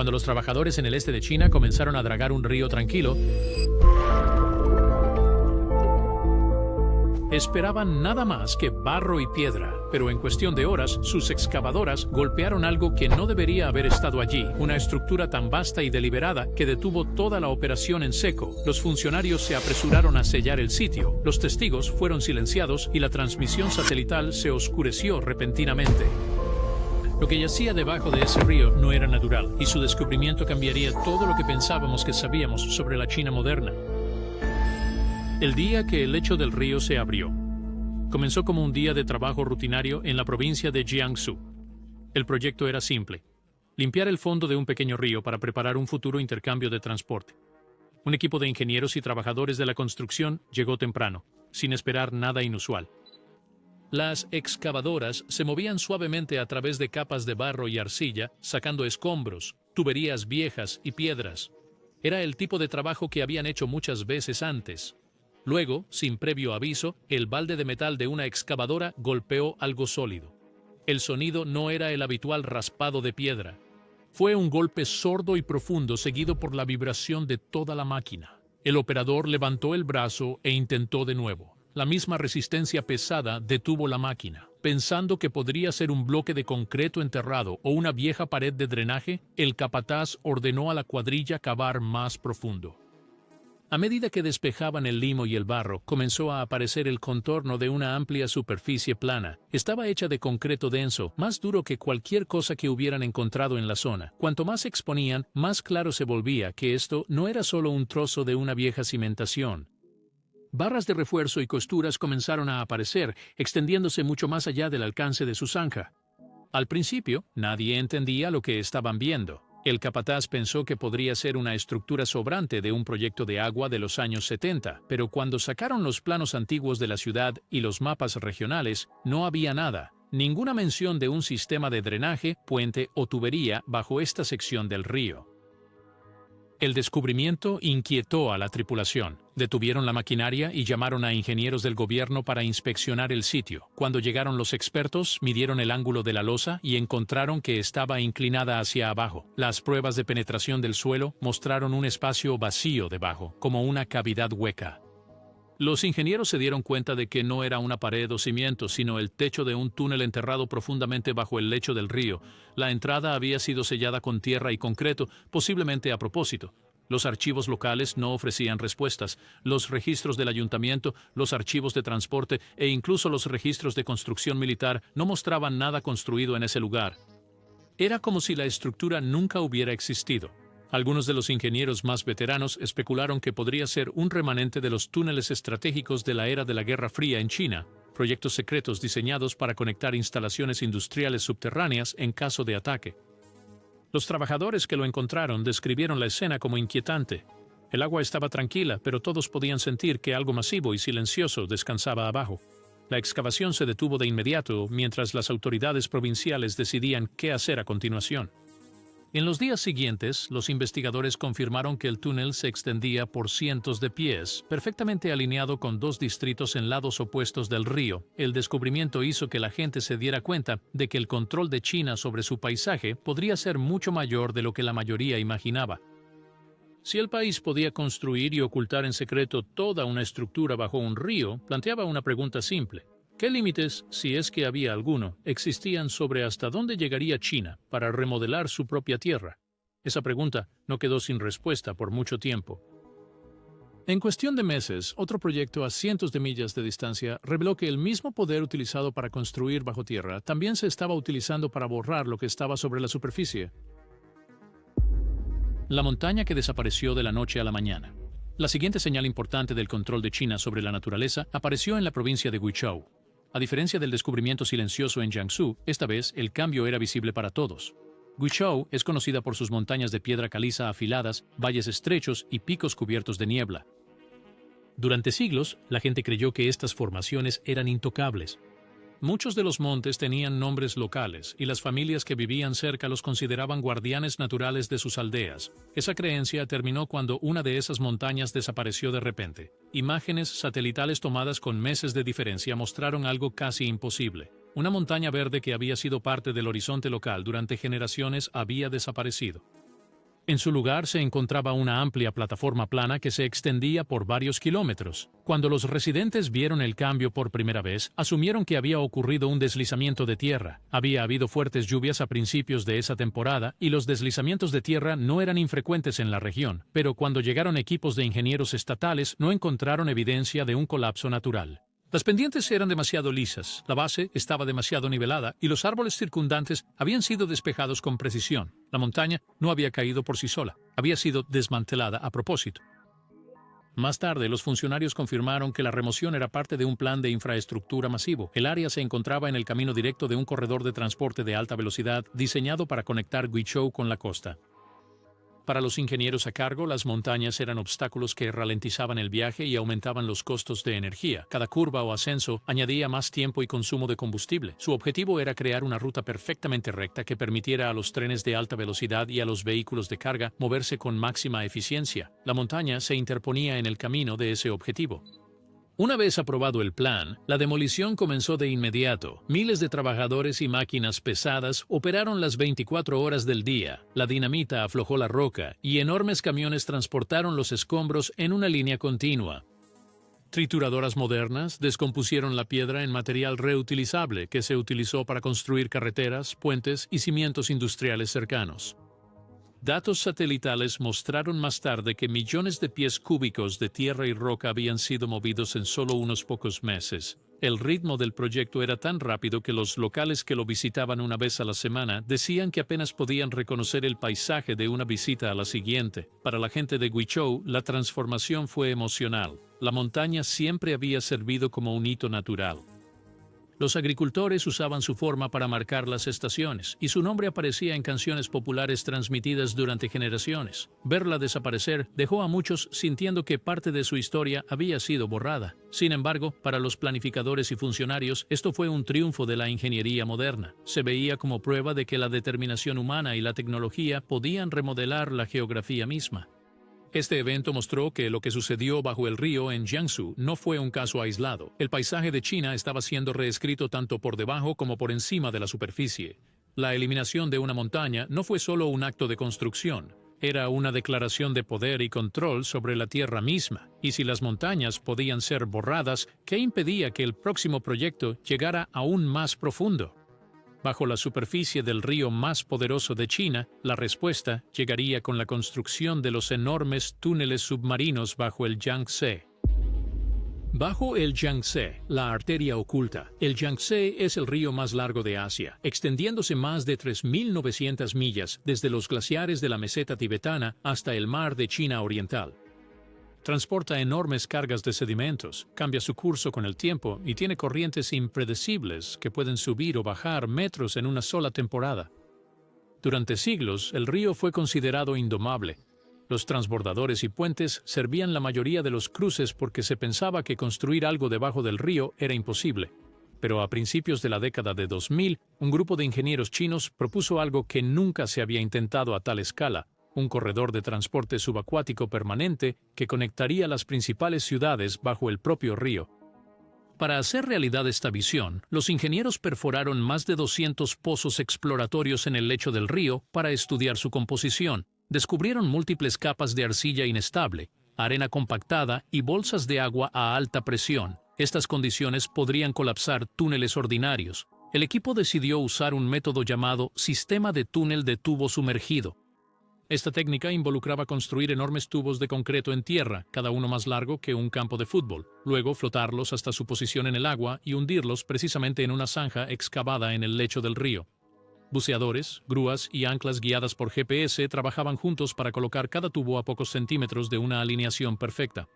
Cuando los trabajadores en el este de China comenzaron a dragar un río tranquilo, esperaban nada más que barro y piedra, pero en cuestión de horas, sus excavadoras golpearon algo que no debería haber estado allí, una estructura tan vasta y deliberada que detuvo toda la operación en seco. Los funcionarios se apresuraron a sellar el sitio, los testigos fueron silenciados y la transmisión satelital se oscureció repentinamente. Lo que yacía debajo de ese río no era natural, y su descubrimiento cambiaría todo lo que pensábamos que sabíamos sobre la China moderna. El día que el lecho del río se abrió, comenzó como un día de trabajo rutinario en la provincia de Jiangsu. El proyecto era simple: limpiar el fondo de un pequeño río para preparar un futuro intercambio de transporte. Un equipo de ingenieros y trabajadores de la construcción llegó temprano, sin esperar nada inusual. Las excavadoras se movían suavemente a través de capas de barro y arcilla, sacando escombros, tuberías viejas y piedras. Era el tipo de trabajo que habían hecho muchas veces antes. Luego, sin previo aviso, el balde de metal de una excavadora golpeó algo sólido. El sonido no era el habitual raspado de piedra. Fue un golpe sordo y profundo seguido por la vibración de toda la máquina. El operador levantó el brazo e intentó de nuevo. La misma resistencia pesada detuvo la máquina. Pensando que podría ser un bloque de concreto enterrado o una vieja pared de drenaje, el capataz ordenó a la cuadrilla cavar más profundo. A medida que despejaban el limo y el barro, comenzó a aparecer el contorno de una amplia superficie plana. Estaba hecha de concreto denso, más duro que cualquier cosa que hubieran encontrado en la zona. Cuanto más exponían, más claro se volvía que esto no era solo un trozo de una vieja cimentación. Barras de refuerzo y costuras comenzaron a aparecer, extendiéndose mucho más allá del alcance de su zanja. Al principio, nadie entendía lo que estaban viendo. El capataz pensó que podría ser una estructura sobrante de un proyecto de agua de los años 70, pero cuando sacaron los planos antiguos de la ciudad y los mapas regionales, no había nada, ninguna mención de un sistema de drenaje, puente o tubería bajo esta sección del río. El descubrimiento inquietó a la tripulación. Detuvieron la maquinaria y llamaron a ingenieros del gobierno para inspeccionar el sitio. Cuando llegaron los expertos, midieron el ángulo de la losa y encontraron que estaba inclinada hacia abajo. Las pruebas de penetración del suelo mostraron un espacio vacío debajo, como una cavidad hueca. Los ingenieros se dieron cuenta de que no era una pared o cimiento, sino el techo de un túnel enterrado profundamente bajo el lecho del río. La entrada había sido sellada con tierra y concreto, posiblemente a propósito. Los archivos locales no ofrecían respuestas. Los registros del ayuntamiento, los archivos de transporte e incluso los registros de construcción militar no mostraban nada construido en ese lugar. Era como si la estructura nunca hubiera existido. Algunos de los ingenieros más veteranos especularon que podría ser un remanente de los túneles estratégicos de la era de la Guerra Fría en China, proyectos secretos diseñados para conectar instalaciones industriales subterráneas en caso de ataque. Los trabajadores que lo encontraron describieron la escena como inquietante. El agua estaba tranquila, pero todos podían sentir que algo masivo y silencioso descansaba abajo. La excavación se detuvo de inmediato mientras las autoridades provinciales decidían qué hacer a continuación. En los días siguientes, los investigadores confirmaron que el túnel se extendía por cientos de pies, perfectamente alineado con dos distritos en lados opuestos del río. El descubrimiento hizo que la gente se diera cuenta de que el control de China sobre su paisaje podría ser mucho mayor de lo que la mayoría imaginaba. Si el país podía construir y ocultar en secreto toda una estructura bajo un río, planteaba una pregunta simple. ¿Qué límites, si es que había alguno, existían sobre hasta dónde llegaría China para remodelar su propia tierra? Esa pregunta no quedó sin respuesta por mucho tiempo. En cuestión de meses, otro proyecto a cientos de millas de distancia reveló que el mismo poder utilizado para construir bajo tierra también se estaba utilizando para borrar lo que estaba sobre la superficie. La montaña que desapareció de la noche a la mañana. La siguiente señal importante del control de China sobre la naturaleza apareció en la provincia de Guizhou. A diferencia del descubrimiento silencioso en Jiangsu, esta vez el cambio era visible para todos. Guizhou es conocida por sus montañas de piedra caliza afiladas, valles estrechos y picos cubiertos de niebla. Durante siglos, la gente creyó que estas formaciones eran intocables. Muchos de los montes tenían nombres locales y las familias que vivían cerca los consideraban guardianes naturales de sus aldeas. Esa creencia terminó cuando una de esas montañas desapareció de repente. Imágenes satelitales tomadas con meses de diferencia mostraron algo casi imposible. Una montaña verde que había sido parte del horizonte local durante generaciones había desaparecido. En su lugar se encontraba una amplia plataforma plana que se extendía por varios kilómetros. Cuando los residentes vieron el cambio por primera vez, asumieron que había ocurrido un deslizamiento de tierra. Había habido fuertes lluvias a principios de esa temporada y los deslizamientos de tierra no eran infrecuentes en la región, pero cuando llegaron equipos de ingenieros estatales no encontraron evidencia de un colapso natural. Las pendientes eran demasiado lisas, la base estaba demasiado nivelada y los árboles circundantes habían sido despejados con precisión. La montaña no había caído por sí sola, había sido desmantelada a propósito. Más tarde, los funcionarios confirmaron que la remoción era parte de un plan de infraestructura masivo. El área se encontraba en el camino directo de un corredor de transporte de alta velocidad diseñado para conectar Guizhou con la costa. Para los ingenieros a cargo, las montañas eran obstáculos que ralentizaban el viaje y aumentaban los costos de energía. Cada curva o ascenso añadía más tiempo y consumo de combustible. Su objetivo era crear una ruta perfectamente recta que permitiera a los trenes de alta velocidad y a los vehículos de carga moverse con máxima eficiencia. La montaña se interponía en el camino de ese objetivo. Una vez aprobado el plan, la demolición comenzó de inmediato. Miles de trabajadores y máquinas pesadas operaron las 24 horas del día. La dinamita aflojó la roca y enormes camiones transportaron los escombros en una línea continua. Trituradoras modernas descompusieron la piedra en material reutilizable que se utilizó para construir carreteras, puentes y cimientos industriales cercanos. Datos satelitales mostraron más tarde que millones de pies cúbicos de tierra y roca habían sido movidos en solo unos pocos meses. El ritmo del proyecto era tan rápido que los locales que lo visitaban una vez a la semana decían que apenas podían reconocer el paisaje de una visita a la siguiente. Para la gente de Guizhou, la transformación fue emocional. La montaña siempre había servido como un hito natural. Los agricultores usaban su forma para marcar las estaciones, y su nombre aparecía en canciones populares transmitidas durante generaciones. Verla desaparecer dejó a muchos sintiendo que parte de su historia había sido borrada. Sin embargo, para los planificadores y funcionarios, esto fue un triunfo de la ingeniería moderna. Se veía como prueba de que la determinación humana y la tecnología podían remodelar la geografía misma. Este evento mostró que lo que sucedió bajo el río en Jiangsu no fue un caso aislado. El paisaje de China estaba siendo reescrito tanto por debajo como por encima de la superficie. La eliminación de una montaña no fue solo un acto de construcción, era una declaración de poder y control sobre la tierra misma. Y si las montañas podían ser borradas, ¿qué impedía que el próximo proyecto llegara aún más profundo? Bajo la superficie del río más poderoso de China, la respuesta llegaría con la construcción de los enormes túneles submarinos bajo el Yangtze. Bajo el Yangtze, la arteria oculta, el Yangtze es el río más largo de Asia, extendiéndose más de 3.900 millas desde los glaciares de la meseta tibetana hasta el mar de China Oriental. Transporta enormes cargas de sedimentos, cambia su curso con el tiempo y tiene corrientes impredecibles que pueden subir o bajar metros en una sola temporada. Durante siglos, el río fue considerado indomable. Los transbordadores y puentes servían la mayoría de los cruces porque se pensaba que construir algo debajo del río era imposible. Pero a principios de la década de 2000, un grupo de ingenieros chinos propuso algo que nunca se había intentado a tal escala: un corredor de transporte subacuático permanente que conectaría las principales ciudades bajo el propio río. Para hacer realidad esta visión, los ingenieros perforaron más de 200 pozos exploratorios en el lecho del río para estudiar su composición. Descubrieron múltiples capas de arcilla inestable, arena compactada y bolsas de agua a alta presión. Estas condiciones podrían colapsar túneles ordinarios. El equipo decidió usar un método llamado sistema de túnel de tubo sumergido. Esta técnica involucraba construir enormes tubos de concreto en tierra, cada uno más largo que un campo de fútbol, luego flotarlos hasta su posición en el agua y hundirlos precisamente en una zanja excavada en el lecho del río. Buceadores, grúas y anclas guiadas por GPS trabajaban juntos para colocar cada tubo a pocos centímetros de una alineación perfecta.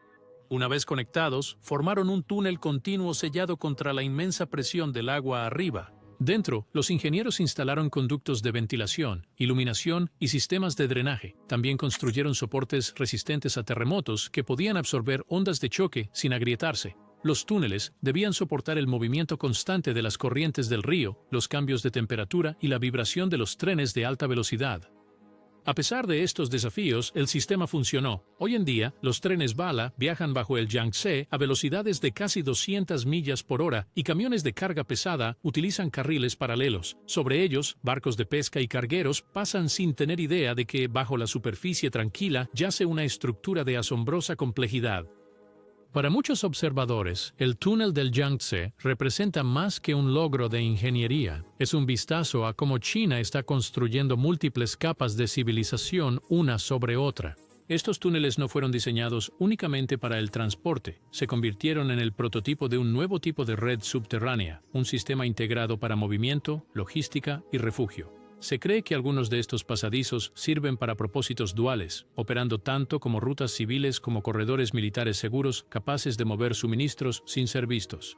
Una vez conectados, formaron un túnel continuo sellado contra la inmensa presión del agua arriba. Dentro, los ingenieros instalaron conductos de ventilación, iluminación y sistemas de drenaje. También construyeron soportes resistentes a terremotos que podían absorber ondas de choque sin agrietarse. Los túneles debían soportar el movimiento constante de las corrientes del río, los cambios de temperatura y la vibración de los trenes de alta velocidad. A pesar de estos desafíos, el sistema funcionó. Hoy en día, los trenes bala viajan bajo el Yangtze a velocidades de casi 200 millas por hora y camiones de carga pesada utilizan carriles paralelos. Sobre ellos, barcos de pesca y cargueros pasan sin tener idea de que bajo la superficie tranquila yace una estructura de asombrosa complejidad. Para muchos observadores, el túnel del Yangtze representa más que un logro de ingeniería. Es un vistazo a cómo China está construyendo múltiples capas de civilización una sobre otra. Estos túneles no fueron diseñados únicamente para el transporte, se convirtieron en el prototipo de un nuevo tipo de red subterránea, un sistema integrado para movimiento, logística y refugio. Se cree que algunos de estos pasadizos sirven para propósitos duales, operando tanto como rutas civiles como corredores militares seguros capaces de mover suministros sin ser vistos.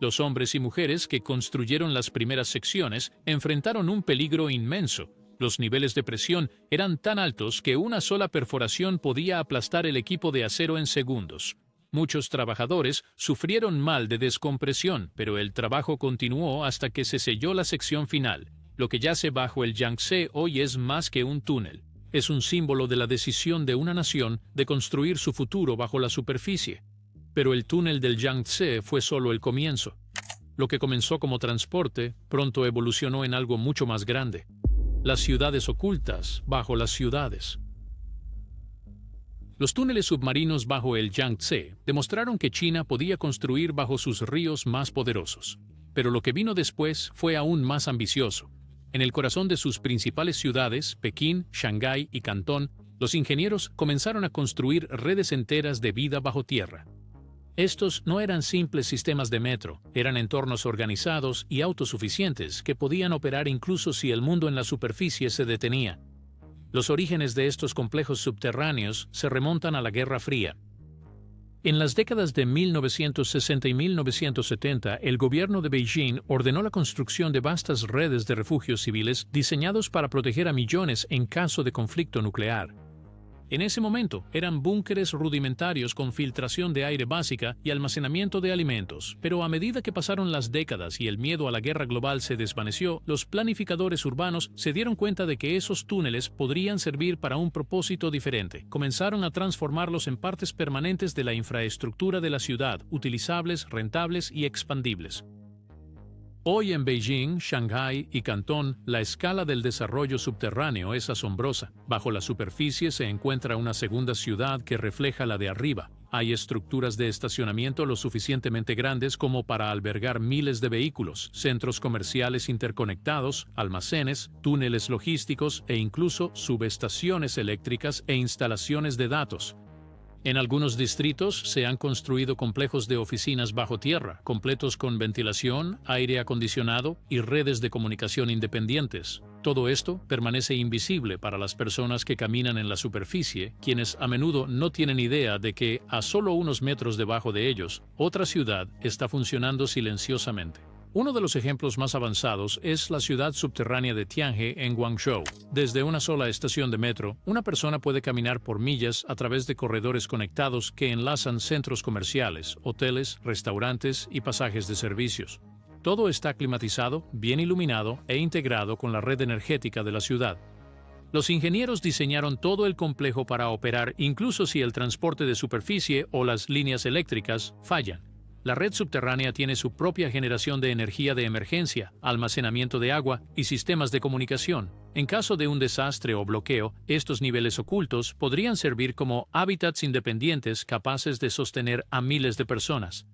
Los hombres y mujeres que construyeron las primeras secciones enfrentaron un peligro inmenso. Los niveles de presión eran tan altos que una sola perforación podía aplastar el equipo de acero en segundos. Muchos trabajadores sufrieron mal de descompresión, pero el trabajo continuó hasta que se selló la sección final. Lo que yace bajo el Yangtze hoy es más que un túnel. Es un símbolo de la decisión de una nación de construir su futuro bajo la superficie. Pero el túnel del Yangtze fue solo el comienzo. Lo que comenzó como transporte pronto evolucionó en algo mucho más grande. Las ciudades ocultas bajo las ciudades. Los túneles submarinos bajo el Yangtze demostraron que China podía construir bajo sus ríos más poderosos. Pero lo que vino después fue aún más ambicioso. En el corazón de sus principales ciudades, Pekín, Shanghái y Cantón, los ingenieros comenzaron a construir redes enteras de vida bajo tierra. Estos no eran simples sistemas de metro, eran entornos organizados y autosuficientes que podían operar incluso si el mundo en la superficie se detenía. Los orígenes de estos complejos subterráneos se remontan a la Guerra Fría. En las décadas de 1960 y 1970, el gobierno de Beijing ordenó la construcción de vastas redes de refugios civiles diseñados para proteger a millones en caso de conflicto nuclear. En ese momento, eran búnkeres rudimentarios con filtración de aire básica y almacenamiento de alimentos, pero a medida que pasaron las décadas y el miedo a la guerra global se desvaneció, los planificadores urbanos se dieron cuenta de que esos túneles podrían servir para un propósito diferente. Comenzaron a transformarlos en partes permanentes de la infraestructura de la ciudad, utilizables, rentables y expandibles. Hoy en Beijing, Shanghái y Cantón, la escala del desarrollo subterráneo es asombrosa. Bajo la superficie se encuentra una segunda ciudad que refleja la de arriba. Hay estructuras de estacionamiento lo suficientemente grandes como para albergar miles de vehículos, centros comerciales interconectados, almacenes, túneles logísticos e incluso subestaciones eléctricas e instalaciones de datos. En algunos distritos se han construido complejos de oficinas bajo tierra, completos con ventilación, aire acondicionado y redes de comunicación independientes. Todo esto permanece invisible para las personas que caminan en la superficie, quienes a menudo no tienen idea de que, a solo unos metros debajo de ellos, otra ciudad está funcionando silenciosamente. Uno de los ejemplos más avanzados es la ciudad subterránea de Tianhe en Guangzhou. Desde una sola estación de metro, una persona puede caminar por millas a través de corredores conectados que enlazan centros comerciales, hoteles, restaurantes y pasajes de servicios. Todo está climatizado, bien iluminado e integrado con la red energética de la ciudad. Los ingenieros diseñaron todo el complejo para operar incluso si el transporte de superficie o las líneas eléctricas fallan. La red subterránea tiene su propia generación de energía de emergencia, almacenamiento de agua y sistemas de comunicación. En caso de un desastre o bloqueo, estos niveles ocultos podrían servir como hábitats independientes capaces de sostener a miles de personas.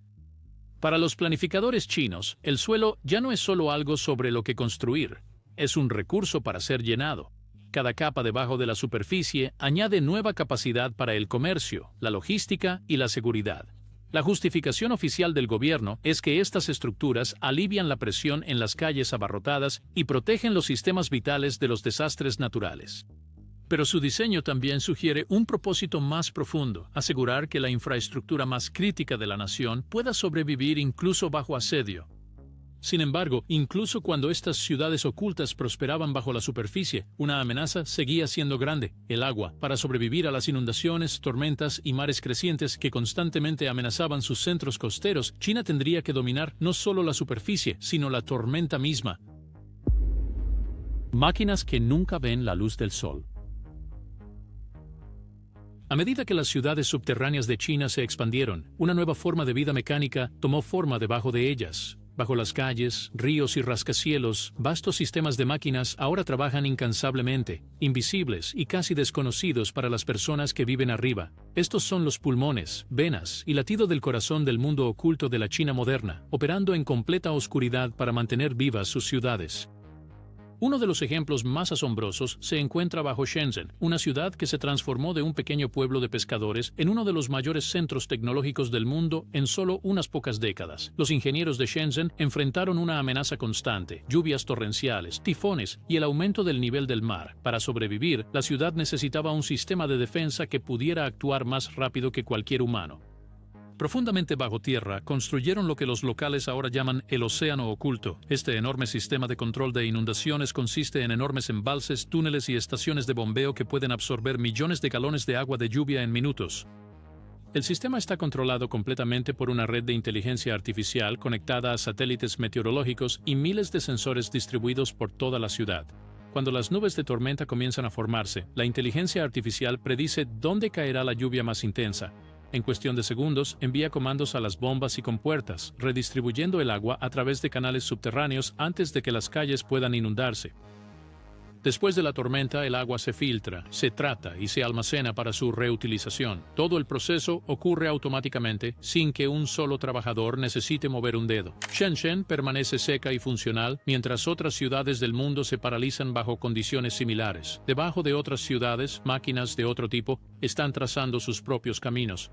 Para los planificadores chinos, el suelo ya no es solo algo sobre lo que construir, es un recurso para ser llenado. Cada capa debajo de la superficie añade nueva capacidad para el comercio, la logística y la seguridad. La justificación oficial del gobierno es que estas estructuras alivian la presión en las calles abarrotadas y protegen los sistemas vitales de los desastres naturales. Pero su diseño también sugiere un propósito más profundo: asegurar que la infraestructura más crítica de la nación pueda sobrevivir incluso bajo asedio. Sin embargo, incluso cuando estas ciudades ocultas prosperaban bajo la superficie, una amenaza seguía siendo grande: el agua. Para sobrevivir a las inundaciones, tormentas y mares crecientes que constantemente amenazaban sus centros costeros, China tendría que dominar no solo la superficie, sino la tormenta misma. Máquinas que nunca ven la luz del sol. A medida que las ciudades subterráneas de China se expandieron, una nueva forma de vida mecánica tomó forma debajo de ellas. Bajo las calles, ríos y rascacielos, vastos sistemas de máquinas ahora trabajan incansablemente, invisibles y casi desconocidos para las personas que viven arriba. Estos son los pulmones, venas y latido del corazón del mundo oculto de la China moderna, operando en completa oscuridad para mantener vivas sus ciudades. Uno de los ejemplos más asombrosos se encuentra bajo Shenzhen, una ciudad que se transformó de un pequeño pueblo de pescadores en uno de los mayores centros tecnológicos del mundo en solo unas pocas décadas. Los ingenieros de Shenzhen enfrentaron una amenaza constante, lluvias torrenciales, tifones y el aumento del nivel del mar. Para sobrevivir, la ciudad necesitaba un sistema de defensa que pudiera actuar más rápido que cualquier humano. Profundamente bajo tierra, construyeron lo que los locales ahora llaman el Océano Oculto. Este enorme sistema de control de inundaciones consiste en enormes embalses, túneles y estaciones de bombeo que pueden absorber millones de galones de agua de lluvia en minutos. El sistema está controlado completamente por una red de inteligencia artificial conectada a satélites meteorológicos y miles de sensores distribuidos por toda la ciudad. Cuando las nubes de tormenta comienzan a formarse, la inteligencia artificial predice dónde caerá la lluvia más intensa. En cuestión de segundos, envía comandos a las bombas y compuertas, redistribuyendo el agua a través de canales subterráneos antes de que las calles puedan inundarse. Después de la tormenta, el agua se filtra, se trata y se almacena para su reutilización. Todo el proceso ocurre automáticamente, sin que un solo trabajador necesite mover un dedo. Shenzhen permanece seca y funcional, mientras otras ciudades del mundo se paralizan bajo condiciones similares. Debajo de otras ciudades, máquinas de otro tipo están trazando sus propios caminos.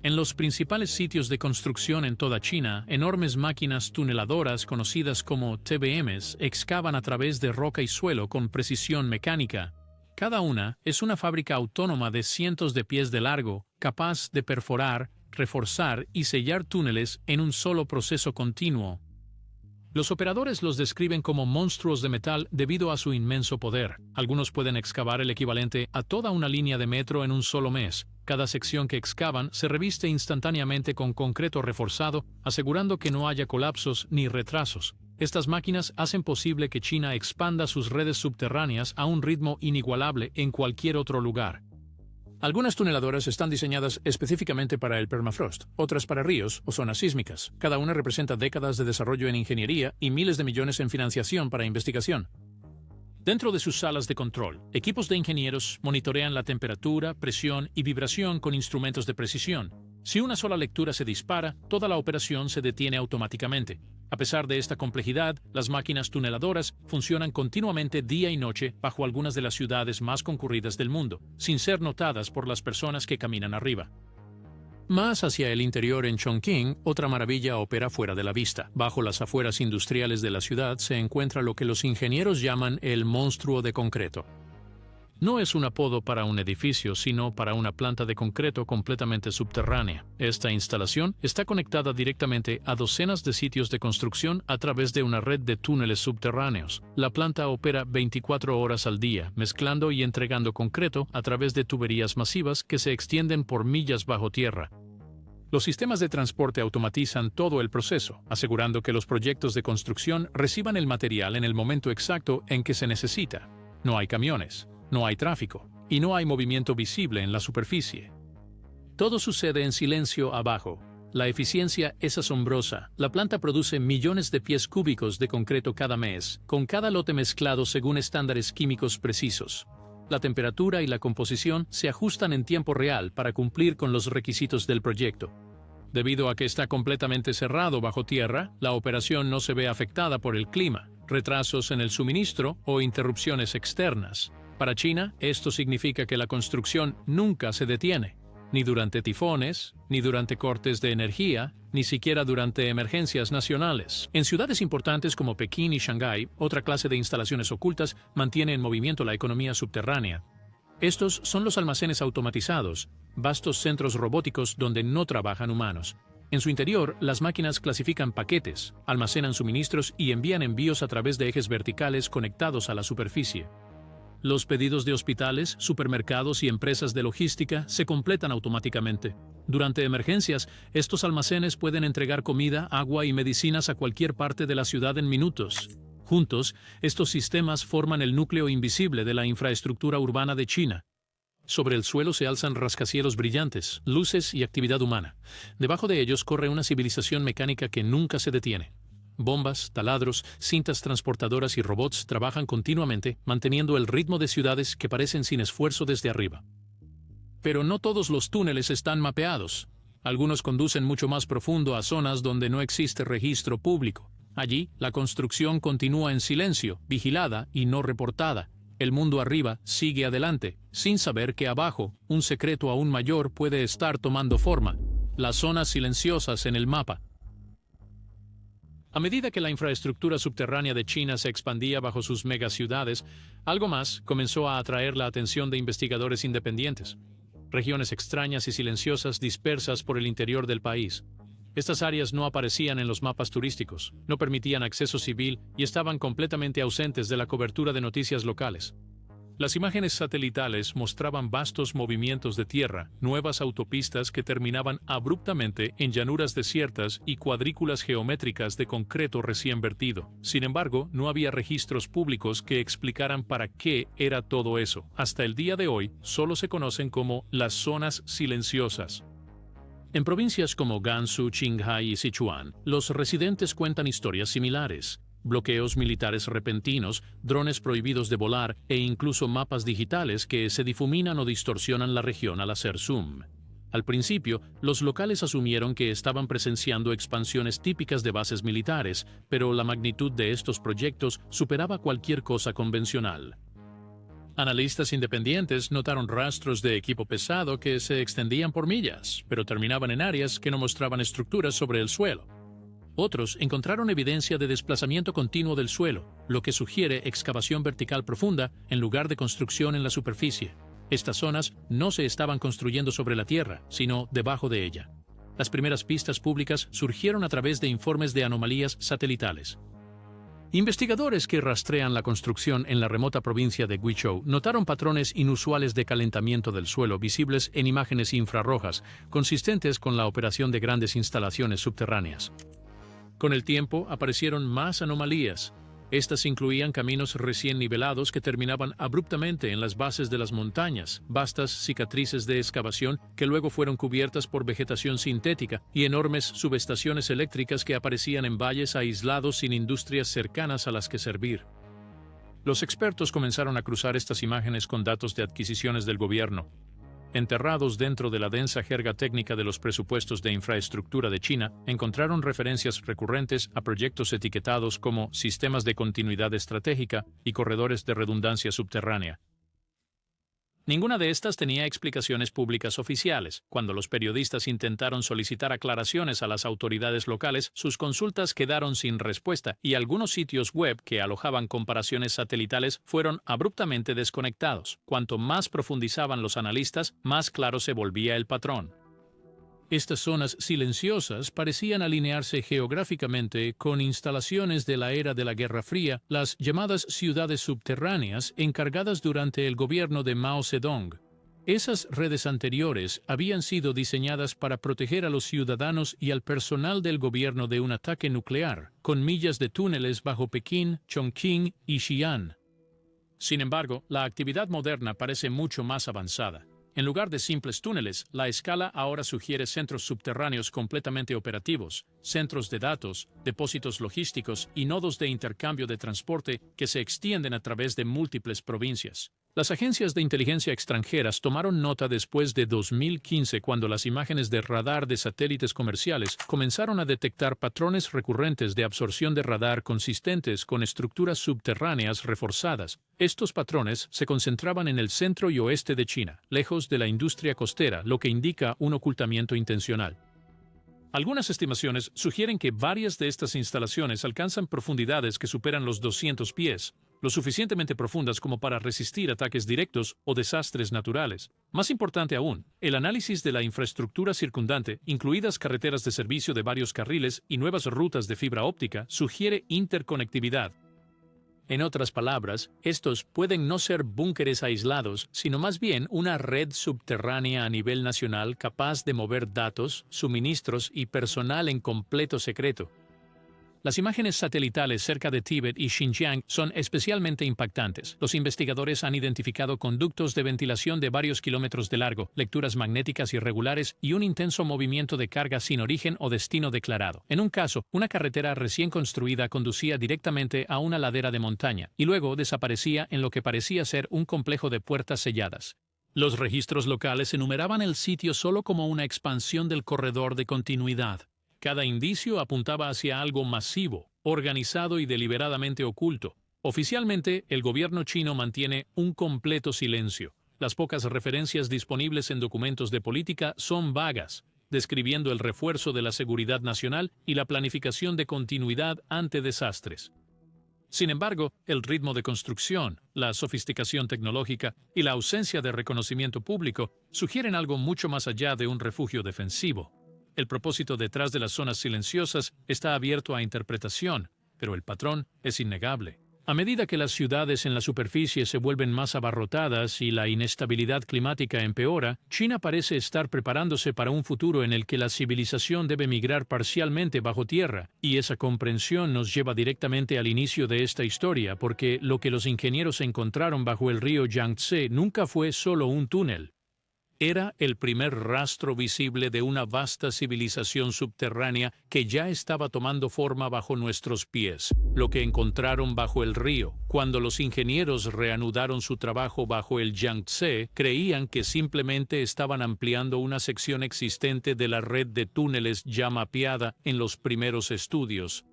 En los principales sitios de construcción en toda China, enormes máquinas tuneladoras conocidas como TBMs excavan a través de roca y suelo con precisión mecánica. Cada una es una fábrica autónoma de cientos de pies de largo, capaz de perforar, reforzar y sellar túneles en un solo proceso continuo. Los operadores los describen como monstruos de metal debido a su inmenso poder. Algunos pueden excavar el equivalente a toda una línea de metro en un solo mes. Cada sección que excavan se reviste instantáneamente con concreto reforzado, asegurando que no haya colapsos ni retrasos. Estas máquinas hacen posible que China expanda sus redes subterráneas a un ritmo inigualable en cualquier otro lugar. Algunas tuneladoras están diseñadas específicamente para el permafrost, otras para ríos o zonas sísmicas. Cada una representa décadas de desarrollo en ingeniería y miles de millones en financiación para investigación. Dentro de sus salas de control, equipos de ingenieros monitorean la temperatura, presión y vibración con instrumentos de precisión. Si una sola lectura se dispara, toda la operación se detiene automáticamente. A pesar de esta complejidad, las máquinas tuneladoras funcionan continuamente día y noche bajo algunas de las ciudades más concurridas del mundo, sin ser notadas por las personas que caminan arriba. Más hacia el interior en Chongqing, otra maravilla opera fuera de la vista. Bajo las afueras industriales de la ciudad se encuentra lo que los ingenieros llaman el monstruo de concreto. No es un apodo para un edificio, sino para una planta de concreto completamente subterránea. Esta instalación está conectada directamente a docenas de sitios de construcción a través de una red de túneles subterráneos. La planta opera 24 horas al día, mezclando y entregando concreto a través de tuberías masivas que se extienden por millas bajo tierra. Los sistemas de transporte automatizan todo el proceso, asegurando que los proyectos de construcción reciban el material en el momento exacto en que se necesita. No hay camiones. No hay tráfico, y no hay movimiento visible en la superficie. Todo sucede en silencio abajo. La eficiencia es asombrosa. La planta produce millones de pies cúbicos de concreto cada mes, con cada lote mezclado según estándares químicos precisos. La temperatura y la composición se ajustan en tiempo real para cumplir con los requisitos del proyecto. Debido a que está completamente cerrado bajo tierra, la operación no se ve afectada por el clima, retrasos en el suministro o interrupciones externas. Para China, esto significa que la construcción nunca se detiene, ni durante tifones, ni durante cortes de energía, ni siquiera durante emergencias nacionales. En ciudades importantes como Pekín y Shanghái, otra clase de instalaciones ocultas mantiene en movimiento la economía subterránea. Estos son los almacenes automatizados, vastos centros robóticos donde no trabajan humanos. En su interior, las máquinas clasifican paquetes, almacenan suministros y envían envíos a través de ejes verticales conectados a la superficie. Los pedidos de hospitales, supermercados y empresas de logística se completan automáticamente. Durante emergencias, estos almacenes pueden entregar comida, agua y medicinas a cualquier parte de la ciudad en minutos. Juntos, estos sistemas forman el núcleo invisible de la infraestructura urbana de China. Sobre el suelo se alzan rascacielos brillantes, luces y actividad humana. Debajo de ellos corre una civilización mecánica que nunca se detiene. Bombas, taladros, cintas transportadoras y robots trabajan continuamente, manteniendo el ritmo de ciudades que parecen sin esfuerzo desde arriba. Pero no todos los túneles están mapeados. Algunos conducen mucho más profundo a zonas donde no existe registro público. Allí, la construcción continúa en silencio, vigilada y no reportada. El mundo arriba sigue adelante, sin saber que abajo, un secreto aún mayor puede estar tomando forma: las zonas silenciosas en el mapa. A medida que la infraestructura subterránea de China se expandía bajo sus megaciudades, algo más comenzó a atraer la atención de investigadores independientes. Regiones extrañas y silenciosas dispersas por el interior del país. Estas áreas no aparecían en los mapas turísticos, no permitían acceso civil y estaban completamente ausentes de la cobertura de noticias locales. Las imágenes satelitales mostraban vastos movimientos de tierra, nuevas autopistas que terminaban abruptamente en llanuras desiertas y cuadrículas geométricas de concreto recién vertido. Sin embargo, no había registros públicos que explicaran para qué era todo eso. Hasta el día de hoy, solo se conocen como las zonas silenciosas. En provincias como Gansu, Qinghai y Sichuan, los residentes cuentan historias similares: bloqueos militares repentinos, drones prohibidos de volar e incluso mapas digitales que se difuminan o distorsionan la región al hacer zoom. Al principio, los locales asumieron que estaban presenciando expansiones típicas de bases militares, pero la magnitud de estos proyectos superaba cualquier cosa convencional. Analistas independientes notaron rastros de equipo pesado que se extendían por millas, pero terminaban en áreas que no mostraban estructuras sobre el suelo. Otros encontraron evidencia de desplazamiento continuo del suelo, lo que sugiere excavación vertical profunda en lugar de construcción en la superficie. Estas zonas no se estaban construyendo sobre la tierra, sino debajo de ella. Las primeras pistas públicas surgieron a través de informes de anomalías satelitales. Investigadores que rastrean la construcción en la remota provincia de Guizhou notaron patrones inusuales de calentamiento del suelo visibles en imágenes infrarrojas, consistentes con la operación de grandes instalaciones subterráneas. Con el tiempo aparecieron más anomalías. Estas incluían caminos recién nivelados que terminaban abruptamente en las bases de las montañas, vastas cicatrices de excavación que luego fueron cubiertas por vegetación sintética y enormes subestaciones eléctricas que aparecían en valles aislados sin industrias cercanas a las que servir. Los expertos comenzaron a cruzar estas imágenes con datos de adquisiciones del gobierno. Enterrados dentro de la densa jerga técnica de los presupuestos de infraestructura de China, encontraron referencias recurrentes a proyectos etiquetados como sistemas de continuidad estratégica y corredores de redundancia subterránea. Ninguna de estas tenía explicaciones públicas oficiales. Cuando los periodistas intentaron solicitar aclaraciones a las autoridades locales, sus consultas quedaron sin respuesta y algunos sitios web que alojaban comparaciones satelitales fueron abruptamente desconectados. Cuanto más profundizaban los analistas, más claro se volvía el patrón. Estas zonas silenciosas parecían alinearse geográficamente con instalaciones de la era de la Guerra Fría, las llamadas ciudades subterráneas encargadas durante el gobierno de Mao Zedong. Esas redes anteriores habían sido diseñadas para proteger a los ciudadanos y al personal del gobierno de un ataque nuclear, con millas de túneles bajo Pekín, Chongqing y Xi'an. Sin embargo, la actividad moderna parece mucho más avanzada. En lugar de simples túneles, la escala ahora sugiere centros subterráneos completamente operativos, centros de datos, depósitos logísticos y nodos de intercambio de transporte que se extienden a través de múltiples provincias. Las agencias de inteligencia extranjeras tomaron nota después de 2015 cuando las imágenes de radar de satélites comerciales comenzaron a detectar patrones recurrentes de absorción de radar consistentes con estructuras subterráneas reforzadas. Estos patrones se concentraban en el centro y oeste de China, lejos de la industria costera, lo que indica un ocultamiento intencional. Algunas estimaciones sugieren que varias de estas instalaciones alcanzan profundidades que superan los 200 pies, lo suficientemente profundas como para resistir ataques directos o desastres naturales. Más importante aún, el análisis de la infraestructura circundante, incluidas carreteras de servicio de varios carriles y nuevas rutas de fibra óptica, sugiere interconectividad. En otras palabras, estos pueden no ser búnkeres aislados, sino más bien una red subterránea a nivel nacional capaz de mover datos, suministros y personal en completo secreto. Las imágenes satelitales cerca de Tíbet y Xinjiang son especialmente impactantes. Los investigadores han identificado conductos de ventilación de varios kilómetros de largo, lecturas magnéticas irregulares y un intenso movimiento de carga sin origen o destino declarado. En un caso, una carretera recién construida conducía directamente a una ladera de montaña y luego desaparecía en lo que parecía ser un complejo de puertas selladas. Los registros locales enumeraban el sitio solo como una expansión del corredor de continuidad. Cada indicio apuntaba hacia algo masivo, organizado y deliberadamente oculto. Oficialmente, el gobierno chino mantiene un completo silencio. Las pocas referencias disponibles en documentos de política son vagas, describiendo el refuerzo de la seguridad nacional y la planificación de continuidad ante desastres. Sin embargo, el ritmo de construcción, la sofisticación tecnológica y la ausencia de reconocimiento público sugieren algo mucho más allá de un refugio defensivo. El propósito detrás de las zonas silenciosas está abierto a interpretación, pero el patrón es innegable. A medida que las ciudades en la superficie se vuelven más abarrotadas y la inestabilidad climática empeora, China parece estar preparándose para un futuro en el que la civilización debe migrar parcialmente bajo tierra, y esa comprensión nos lleva directamente al inicio de esta historia, porque lo que los ingenieros encontraron bajo el río Yangtze nunca fue solo un túnel. Era el primer rastro visible de una vasta civilización subterránea que ya estaba tomando forma bajo nuestros pies. Lo que encontraron bajo el río, cuando los ingenieros reanudaron su trabajo bajo el Yangtze, creían que simplemente estaban ampliando una sección existente de la red de túneles ya mapeada en los primeros estudios.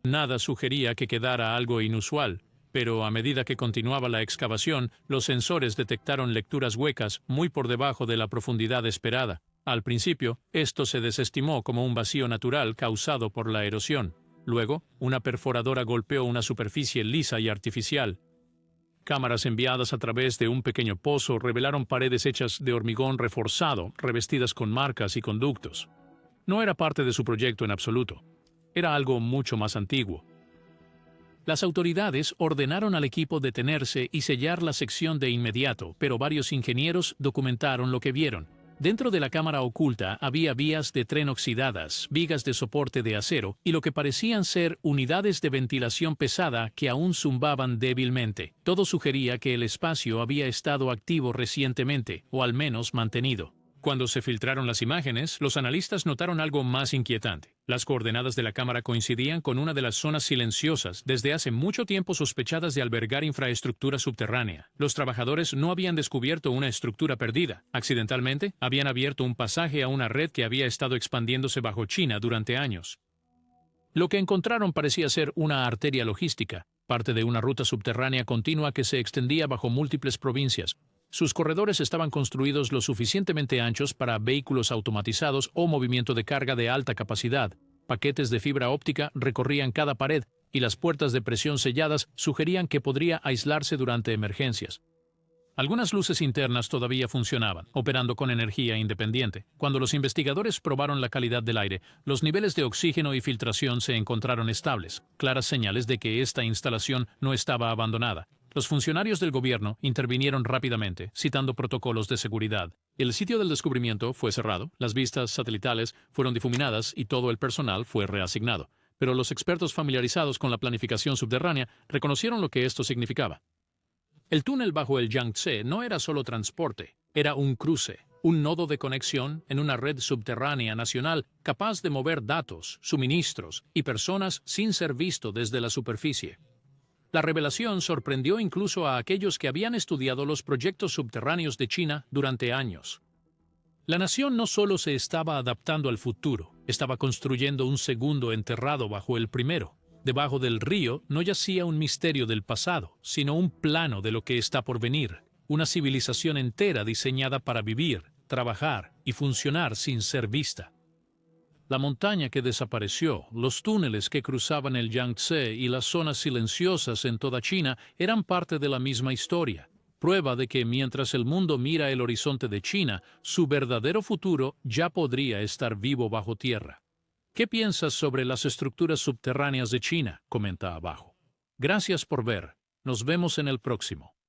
Nada sugería que quedara algo inusual. Pero a medida que continuaba la excavación, los sensores detectaron lecturas huecas muy por debajo de la profundidad esperada. Al principio, esto se desestimó como un vacío natural causado por la erosión. Luego, una perforadora golpeó una superficie lisa y artificial. Cámaras enviadas a través de un pequeño pozo revelaron paredes hechas de hormigón reforzado, revestidas con marcas y conductos. No era parte de su proyecto en absoluto. Era algo mucho más antiguo. Las autoridades ordenaron al equipo detenerse y sellar la sección de inmediato, pero varios ingenieros documentaron lo que vieron. Dentro de la cámara oculta había vías de tren oxidadas, vigas de soporte de acero y lo que parecían ser unidades de ventilación pesada que aún zumbaban débilmente. Todo sugería que el espacio había estado activo recientemente, o al menos mantenido. Cuando se filtraron las imágenes, los analistas notaron algo más inquietante. Las coordenadas de la cámara coincidían con una de las zonas silenciosas desde hace mucho tiempo sospechadas de albergar infraestructura subterránea. Los trabajadores no habían descubierto una estructura perdida. Accidentalmente, habían abierto un pasaje a una red que había estado expandiéndose bajo China durante años. Lo que encontraron parecía ser una arteria logística, parte de una ruta subterránea continua que se extendía bajo múltiples provincias. Sus corredores estaban construidos lo suficientemente anchos para vehículos automatizados o movimiento de carga de alta capacidad. Paquetes de fibra óptica recorrían cada pared y las puertas de presión selladas sugerían que podría aislarse durante emergencias. Algunas luces internas todavía funcionaban, operando con energía independiente. Cuando los investigadores probaron la calidad del aire, los niveles de oxígeno y filtración se encontraron estables, claras señales de que esta instalación no estaba abandonada. Los funcionarios del gobierno intervinieron rápidamente, citando protocolos de seguridad. El sitio del descubrimiento fue cerrado, las vistas satelitales fueron difuminadas y todo el personal fue reasignado. Pero los expertos familiarizados con la planificación subterránea reconocieron lo que esto significaba. El túnel bajo el Yangtze no era solo transporte, era un cruce, un nodo de conexión en una red subterránea nacional capaz de mover datos, suministros y personas sin ser visto desde la superficie. La revelación sorprendió incluso a aquellos que habían estudiado los proyectos subterráneos de China durante años. La nación no solo se estaba adaptando al futuro, estaba construyendo un segundo enterrado bajo el primero. Debajo del río no yacía un misterio del pasado, sino un plano de lo que está por venir, una civilización entera diseñada para vivir, trabajar y funcionar sin ser vista. La montaña que desapareció, los túneles que cruzaban el Yangtze y las zonas silenciosas en toda China eran parte de la misma historia, prueba de que mientras el mundo mira el horizonte de China, su verdadero futuro ya podría estar vivo bajo tierra. ¿Qué piensas sobre las estructuras subterráneas de China? Comenta abajo. Gracias por ver. Nos vemos en el próximo.